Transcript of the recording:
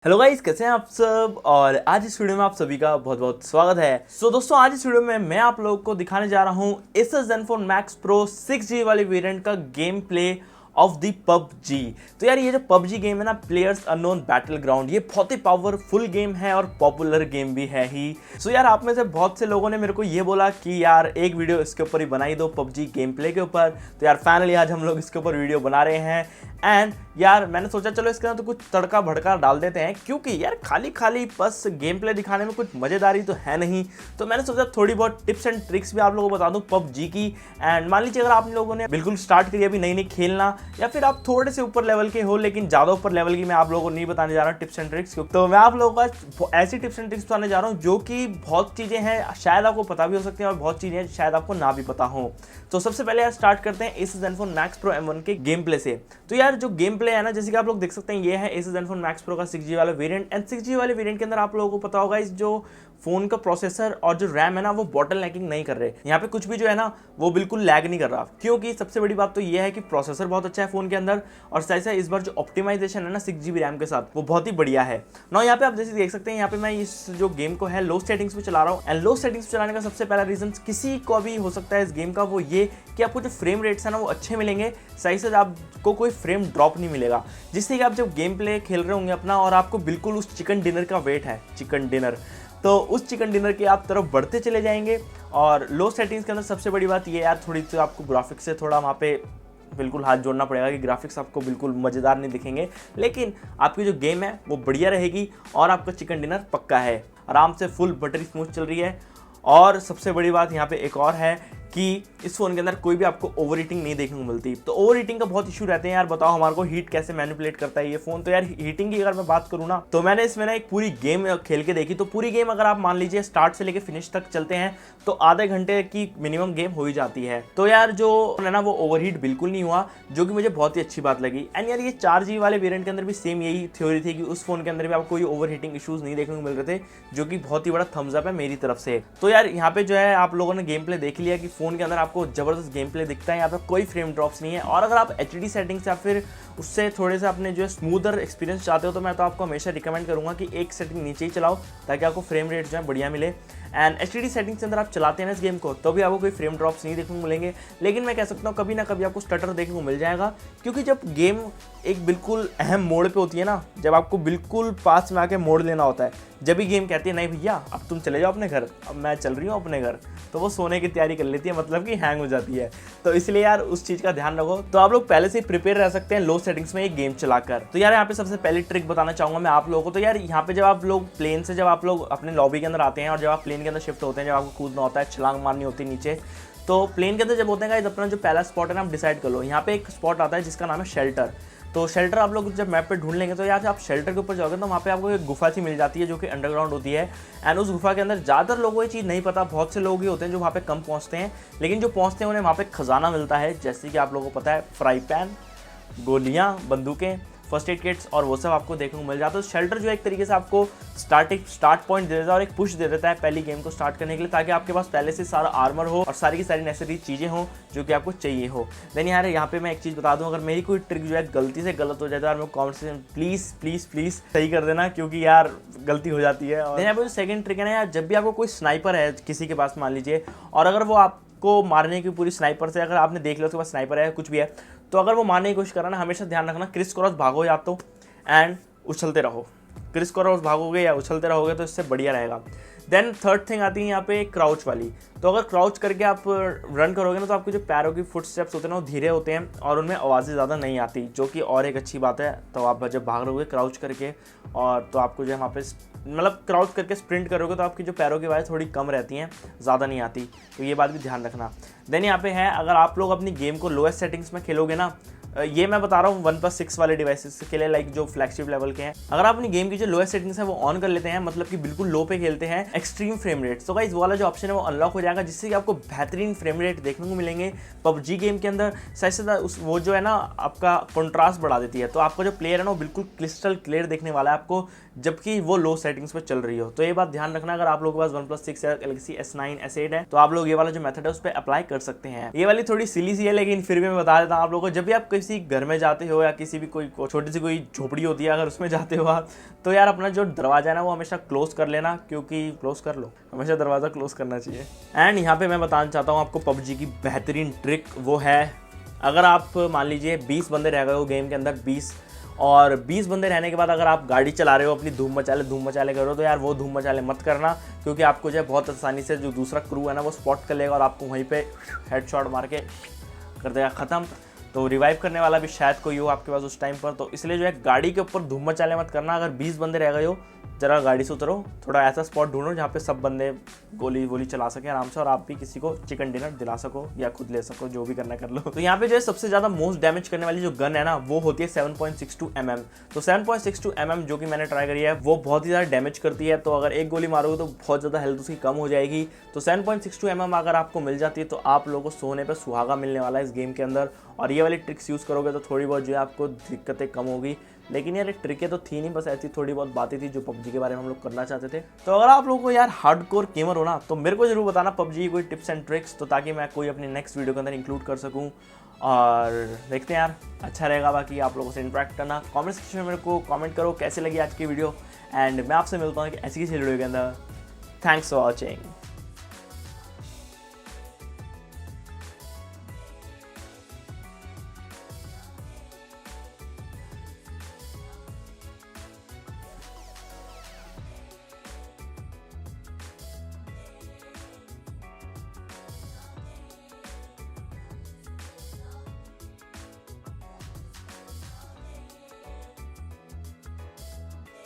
Hello guys, कैसे हैं आप सब। और आज इस वीडियो में आप सभी का बहुत बहुत स्वागत है। दोस्तों, आज इस वीडियो में मैं आप लोगों को दिखाने जा रहा हूं इस Zenfone Max Pro 6G वाले वेरिएंट का game play of the PUBG। तो यार, ये जो PUBG गेम है ना, प्लेयर्स अननोन बैटल ग्राउंड, ये बहुत ही पावरफुल गेम है और पॉपुलर गेम भी है ही। यार, आप में से बहुत से लोगों ने मेरे को ये बोला कि यार एक वीडियो इसके ऊपर ही बनाई दो, PUBG गेम प्ले के ऊपर। तो यार फाइनली आज हम लोग इसके ऊपर वीडियो बना रहे हैं। एंड यार मैंने सोचा चलो इसके अंदर तो कुछ तड़का भड़का डाल देते हैं, क्योंकि यार खाली खाली बस गेम प्ले दिखाने में कुछ मजेदारी तो है नहीं। तो मैंने सोचा थोड़ी बहुत टिप्स एंड ट्रिक्स भी आप लोगों को बता दूं PUBG की। एंड मान लीजिए अगर आप लोगों ने बिल्कुल स्टार्ट करी अभी नई नई खेलना, या फिर आप थोड़े से ऊपर लेवल के हो लेकिन ज़्यादा ऊपर लेवल की मैं आप लोगों को नहीं बताने जा रहा हूँ टिप्स एंड ट्रिक्स। तो मैं आप लोगों को ऐसी टिप्स एंड ट्रिक्स बताने जा रहा हूँ जो कि बहुत चीज़ें हैं शायद आपको पता भी हो सकती हैं और बहुत चीज़ें शायद आपको ना भी पता हो। तो सबसे पहले यार स्टार्ट करते हैं इस Zenfone Max Pro M1 के गेम प्ले से। तो यार जो गेम प्ले है ना, जैसे कि आप लोग देख सकते हैं, ये है इस Zenfone Max Pro का 6G वाला वेरिएंट। एंड 6G वाले वेरिएंट के अंदर आप लोगों को पता होगा इस जो फोन का प्रोसेसर और जो रैम है ना, वो बॉटल नेकिंग नहीं कर रहे। यहाँ पे कुछ भी जो है ना वो बिल्कुल लैग नहीं कर रहा, क्योंकि सबसे बड़ी बात तो ये है कि प्रोसेसर बहुत अच्छा है फोन के अंदर, और साथ ही इस बार जो ऑप्टिमाइजेशन है ना 6GB रैम के साथ, वो बहुत ही बढ़िया है ना। यहाँ पे आप जैसे देख सकते हैं, यहाँ पे मैं इस जो गेम को है लो सेटिंग्स पे चला रहा हूँ। एंड लो सेटिंग्स पे चलाने का सबसे पहला रीजन किसी को भी हो सकता है इस गेम का, वो ये कि आपको जो फ्रेम रेट्स है ना वो अच्छे मिलेंगे, सही से आपको कोई फ्रेम ड्रॉप नहीं मिलेगा, जिससे कि आप जब गेम प्ले खेल रहे होंगे अपना और आपको बिल्कुल उस चिकन डिनर का वेट है, चिकन डिनर, तो उस चिकन डिनर के आप तरफ बढ़ते चले जाएंगे। और लो सेटिंग्स के अंदर सबसे बड़ी बात ये यार, थोड़ी तो आपको ग्राफिक्स से थोड़ा वहाँ पे बिल्कुल हाथ जोड़ना पड़ेगा कि ग्राफिक्स आपको बिल्कुल मज़ेदार नहीं दिखेंगे, लेकिन आपकी जो गेम है वो बढ़िया रहेगी और आपका चिकन डिनर पक्का है, आराम से फुल बटरी स्मूथ चल रही है। और सबसे बड़ी बात यहाँ पे एक और है कि इस फोन के अंदर कोई भी आपको ओवर हीटिंग नहीं देखने को मिलती। तो ओवर हीटिंग का बहुत इशू रहते हैं यार, बताओ हमारे को हीट कैसे मैनिपुलेट करता है ये फोन। तो यार हीटिंग की अगर मैं बात करूँ ना, तो मैंने इसमें ना एक पूरी गेम खेल के देखी। तो पूरी गेम अगर आप मान लीजिए स्टार्ट से लेके फिनिश तक चलते हैं तो आधे घंटे की मिनिमम गेम हो ही जाती है। तो यार जो है ना वो ओवरहीट बिल्कुल नहीं हुआ, जो कि मुझे बहुत ही अच्छी बात लगी। एंड यार ये 4G वाले वेरिएंट के अंदर भी सेम यही थ्योरी थी कि उस फोन के अंदर भी आपको कोई ओवर हीटिंग इशूज नहीं देखने को मिल रहे थे, जो कि बहुत ही बड़ा थम्स अप है मेरी तरफ से। तो यार यहाँ पे जो है आप लोगों ने गेम प्ले देख लिया कि फोन के अंदर आपको जबरदस्त गेम प्ले दिखता है, यहाँ पे कोई फ्रेम ड्रॉप्स नहीं है। और अगर आप HD सेटिंग्स या फिर उससे थोड़े से अपने जो है स्मूदर एक्सपीरियंस चाहते हो, तो मैं तो आपको हमेशा रिकमेंड करूंगा कि एक सेटिंग नीचे ही चलाओ ताकि आपको फ्रेम रेट जो है बढ़िया मिले। एंड HD सेटिंग्स के अंदर आप चलाते हैं ना इस गेम को, तो भी आपको कोई फ्रेम ड्रॉप्स नहीं देखने को मिलेंगे, लेकिन मैं कह सकता हूँ कभी ना कभी आपको स्टटर देखने को मिल जाएगा, क्योंकि जब गेम एक बिल्कुल अहम मोड़ पे होती है ना, जब आपको बिल्कुल पास में आके मोड़ लेना होता है, जब भी गेम कहती है नहीं भैया अब तुम चले जाओ अपने घर, अब मैं चल रही हूँ अपने घर, तो वो सोने की तैयारी कर लेती है, मतलब कि हैंग हो जाती है। तो इसलिए यार उस चीज़ का ध्यान रखो। तो आप लोग पहले से प्रिपेयर रह सकते हैं लो सेटिंग्स में एक गेम चलाकर। तो यार यहाँ पे सबसे पहले ट्रिक बताना चाहूँगा मैं आप लोगों को। तो यार यहाँ पे जब आप लोग प्लेन से जब आप लोग अपने लॉबी के अंदर आते हैं और जब आप प्लेन के अंदर शिफ्ट होते हैं, जब आपको कूदना होता है, छलांग मारनी होती है नीचे, तो प्लेन के अंदर जब होते हैं अपना जो पहला स्पॉट है ना आप डिसाइड कर लो। यहाँ पे एक स्पॉट आता है जिसका नाम है शेल्टर। तो शेल्टर आप लोग जब मैप पे ढूंढ लेंगे, तो यार आप शेल्टर के ऊपर जाओगे तो वहाँ पे आपको एक गुफा सी मिल जाती है जो कि अंडरग्राउंड होती है। एंड उस गुफा के अंदर ज़्यादातर लोगों को ये चीज़ नहीं पता, बहुत से लोग ही होते हैं जो वहाँ पे कम पहुँचते हैं, लेकिन जो पहुँचते हैं उन्हें वहाँ पे खजाना मिलता है, जैसे कि आप लोगों को पता है फ्राई पैन, गोलियाँ, बंदूकें, फर्स्ट एड किट्स और वो सब आपको देखने को मिल जाता है। तो शेल्टर जो एक तरीके से आपको स्टार्ट पॉइंट दे देता है और एक पुश दे देता है पहली गेम को स्टार्ट करने के लिए, ताकि आपके पास पहले से सारा आर्मर हो और सारी की सारी नेसेसरी चीज़ें हो जो कि आपको चाहिए हो। देन यार यहाँ पे मैं एक चीज़ बता दूँ, अगर मेरी कोई ट्रिक जो है गलती से गलत हो जाए तो यार मेरे कमेंट से प्लीज़ प्लीज़ प्लीज़ सही कर देना, क्योंकि यार गलती हो जाती है। और यहाँ पे जो सेकेंड ट्रिक है ना यार, जब भी आपको कोई स्नाइपर है किसी के पास मान लीजिए, और अगर वो आपको मारने की पूरी स्नाइपर से, अगर आपने देख लिया उसके पास स्नाइपर है कुछ भी है, तो अगर वो मारने की कोशिश कर रहा है ना, हमेशा ध्यान रखना क्रिस क्रॉस भागो या तो एंड उछलते रहो। क्रिस क्रॉस भागोगे या उछलते रहोगे तो इससे बढ़िया रहेगा। देन थर्ड थिंग आती है यहाँ पे क्राउच वाली। तो अगर क्राउच करके आप रन करोगे ना, तो आपके जो पैरों की फुट स्टेप्स होते हैं ना वो धीरे होते हैं और उनमें आवाज़ें ज़्यादा नहीं आती, जो कि और एक अच्छी बात है। तो आप जब भाग रहोगे क्राउच करके, और तो आपको जो है वहाँ पे मतलब क्राउच करके स्प्रिंट करोगे तो आपकी जो पैरों की आवाज़ थोड़ी कम रहती हैं, ज़्यादा नहीं आती, तो ये बात भी ध्यान रखना। देन यहाँ पे है, अगर आप लोग अपनी गेम को लोएस्ट सेटिंग्स में खेलोगे ना, ये मैं बता रहा हूँ 1+6 वाले डिवाइसेस के लिए, लाइक जो फ्लैगशिप लेवल के हैं, अगर आप अपनी गेम की जो लोएस्ट सेटिंग्स है वो ऑन कर लेते हैं, मतलब कि बिल्कुल लो पे खेलते हैं, एक्सट्रीम फ्रेम रेट, तो गाइस वो वाला जो ऑप्शन है वो अनलॉक हो जाएगा, जिससे कि आपको बेहतरीन फ्रेम रेट देखने को मिलेंगे PUBG गेम के अंदर। साथ वो जो है ना आपका कंट्रास्ट बढ़ा देती है, तो आपका जो प्लेयर है ना वो बिल्कुल क्रिस्टल क्लियर देखने वाला है आपको, जबकि वो लो सेटिंग्स पे चल रही हो। तो ये बात ध्यान रखना, अगर आप लोगों के पास OnePlus 6 या Galaxy S9 S8 है, तो आप लोग ये वाला जो मेथड है उस पर अप्लाई कर सकते हैं। ये वाली थोड़ी सिली सी है, लेकिन फिर भी मैं बता देता हूँ आप लोगों को, जब भी आप किसी घर में जाते हो या किसी भी कोई छोटी सी कोई झोपड़ी होती है अगर उसमें जाते हो आप, तो यार अपना जो दरवाजा है ना वो हमेशा क्लोज कर लेना, क्योंकि क्लोज कर लो, हमेशा दरवाज़ा क्लोज करना चाहिए। एंड यहाँ पे मैं बताना चाहता हूँ आपको पबजी की बेहतरीन ट्रिक, वो है अगर आप मान लीजिए 20 बंदे रह गए हो गेम के अंदर, 20 बंदे रहने के बाद अगर आप गाड़ी चला रहे हो अपनी धूम मचाले कर रहे हो, तो यार वो धूम मचाले मत करना, क्योंकि आपको जो है बहुत आसानी से जो दूसरा क्रू है ना वो स्पॉट कर लेगा और आपको वहीं पे हेडशॉट मार के कर देगा ख़त्म। तो रिवाइव करने वाला भी शायद कोई हो आपके पास उस टाइम पर, तो इसलिए जो है गाड़ी के ऊपर धूम मचाले मत करना। अगर 20 बंदे रह गए हो, जरा गाड़ी से उतरो, थोड़ा ऐसा स्पॉट ढूंढो जहाँ पे सब बंदे गोली वोली चला सके आराम से और आप भी किसी को चिकन डिनर दिला सको या खुद ले सको, जो भी करना कर लो। तो यहाँ पे जो है सबसे ज़्यादा मोस्ट डैमेज करने वाली जो गन है ना वो होती है 7.62 mm। तो 7.62 mm जो कि मैंने ट्राई करी है वो बहुत ही ज़्यादा डैमेज करती है, तो अगर एक गोली मारोगे तो बहुत ज़्यादा हेल्थ उसकी कम हो जाएगी। तो 7.62 mm अगर आपको मिल जाती है तो आप लोगों को सोने पर सुहागा मिलने वाला है इस गेम के अंदर, और ये वाली ट्रिक्स यूज़ करोगे तो थोड़ी बहुत जो है आपको दिक्कतें कम होगी। लेकिन यार ट्रिकें तो थी नहीं, बस ऐसी थोड़ी बहुत बातें थी जो पबजी के बारे में हम लोग करना चाहते थे। तो अगर आप लोगों को यार हार्डकोर गेमर हो ना तो मेरे को जरूर बताना पबजी की कोई टिप्स एंड ट्रिक्स, तो ताकि मैं कोई अपनी नेक्स्ट वीडियो के अंदर इंक्लूड कर सकूं। और देखते हैं यार, अच्छा रहेगा बाकी आप लोगों से इंटरेक्ट करना। कमेंट सेक्शन में मेरे को कमेंट करो कैसे लगी आज की वीडियो, एंड मैं आपसे मिलता हूँ ऐसी किसी वीडियो के अंदर। Thanks for watching.